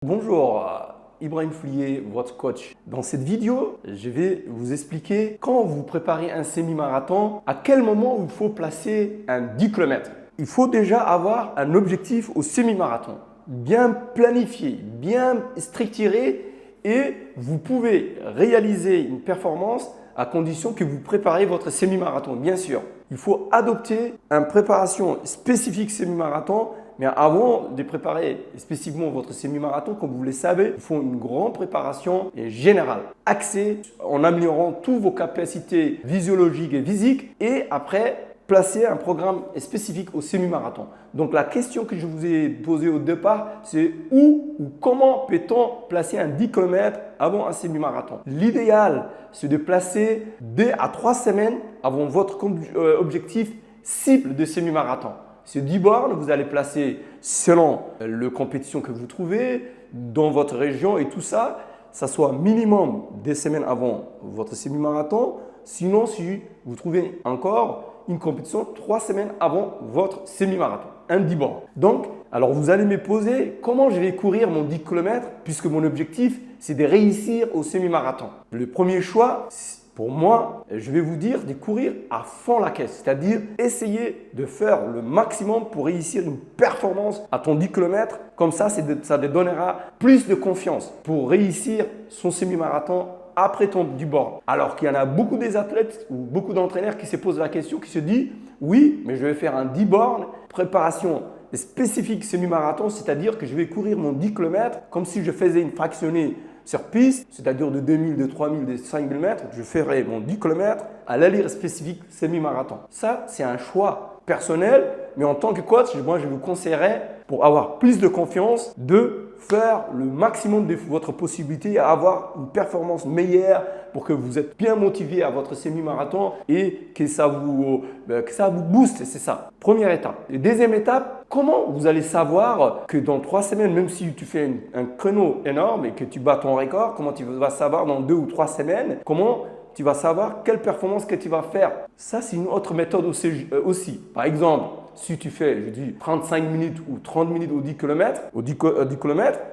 Bonjour, Ibrahim Foulier, votre coach. Dans cette vidéo, je vais vous expliquer quand vous préparez un semi-marathon, à quel moment il faut placer un 10 km. Il faut déjà avoir un objectif au semi-marathon, bien planifié, bien structuré et vous pouvez réaliser une performance à condition que vous préparez votre semi-marathon, bien sûr. Il faut adopter une préparation spécifique semi-marathon. Mais avant de préparer spécifiquement votre semi-marathon, comme vous le savez, il faut une grande préparation générale, axée en améliorant toutes vos capacités physiologiques et physiques et après, placer un programme spécifique au semi-marathon. Donc la question que je vous ai posée au départ, c'est où ou comment peut-on placer un 10 km avant un semi-marathon? L'idéal, c'est de placer 2 à 3 semaines avant votre objectif cible de semi-marathon. Ces 10 bornes, vous allez placer selon la compétition que vous trouvez dans votre région et tout ça, ça soit minimum des semaines avant votre semi-marathon. Sinon, si vous trouvez encore une compétition 3 semaines avant votre semi-marathon, un 10 bornes. Donc, alors vous allez me poser comment je vais courir mon 10 km puisque mon objectif, c'est de réussir au semi-marathon. Le premier choix, pour moi, je vais vous dire de courir à fond la caisse, c'est-à-dire essayer de faire le maximum pour réussir une performance à ton 10 km. Comme ça, ça te donnera plus de confiance pour réussir son semi-marathon après ton 10 bornes. Alors qu'il y en a beaucoup des athlètes ou beaucoup d'entraîneurs qui se posent la question, qui se disent « Oui, mais je vais faire un 10 bornes, préparation spécifique semi-marathon, c'est-à-dire que je vais courir mon 10 km comme si je faisais une fractionnée sur piste, c'est-à-dire de 2000, de 3000, de 5000 mètres, je ferai mon 10 km à l'allure spécifique semi-marathon. Ça, c'est un choix personnel, mais en tant que coach, moi, je vous conseillerais, pour avoir plus de confiance, de faire le maximum de votre possibilité à avoir une performance meilleure pour que vous êtes bien motivé à votre semi-marathon et que ça vous booste, c'est ça. Première étape. Et deuxième étape, comment vous allez savoir que dans 3 semaines, même si tu fais un chrono énorme et que tu bats ton record, comment tu vas savoir dans 2 ou 3 semaines, comment tu vas savoir quelle performance que tu vas faire. Ça, c'est une autre méthode aussi. Par exemple, si tu fais, je dis, 35 minutes ou 30 minutes au 10 km,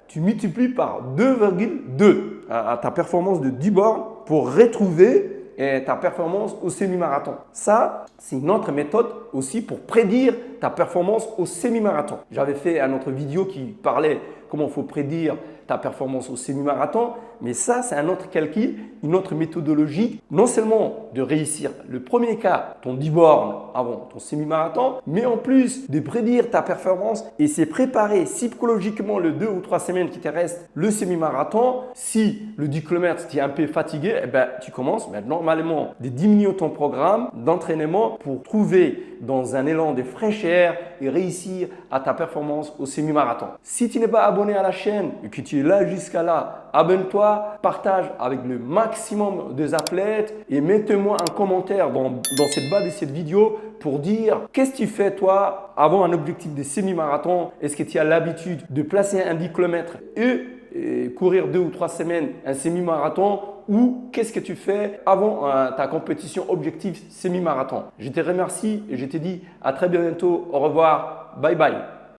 tu multiplies par 2,2 à ta performance de 10 bornes pour retrouver ta performance au semi-marathon. Ça, c'est une autre méthode aussi pour prédire ta performance au semi-marathon. J'avais fait une autre vidéo qui parlait comment il faut prédire ta performance au semi-marathon, mais ça, c'est un autre calcul, une autre méthodologie, non seulement de réussir le premier cas, ton 10 bornes avant ton semi-marathon, mais en plus de prédire ta performance et c'est préparer psychologiquement le 2 ou 3 semaines qui te restent le semi-marathon. Si le 10 km, tu es un peu fatigué, tu commences normalement de diminuer ton programme d'entraînement pour trouver dans un élan de fraîcheur et réussir à ta performance au semi-marathon. Si tu n'es pas abonné à la chaîne et que tu es là jusqu'à là, abonne-toi, partage avec le maximum des athlètes et mets-moi un commentaire dans cette barre de cette vidéo pour dire qu'est-ce que tu fais toi avant un objectif de semi-marathon. Est-ce que tu as l'habitude de placer un 10 km et courir 2 ou 3 semaines un semi-marathon ou qu'est-ce que tu fais avant ta compétition objectif semi-marathon? Je te remercie et je te dis à très bientôt. Au revoir. Bye bye.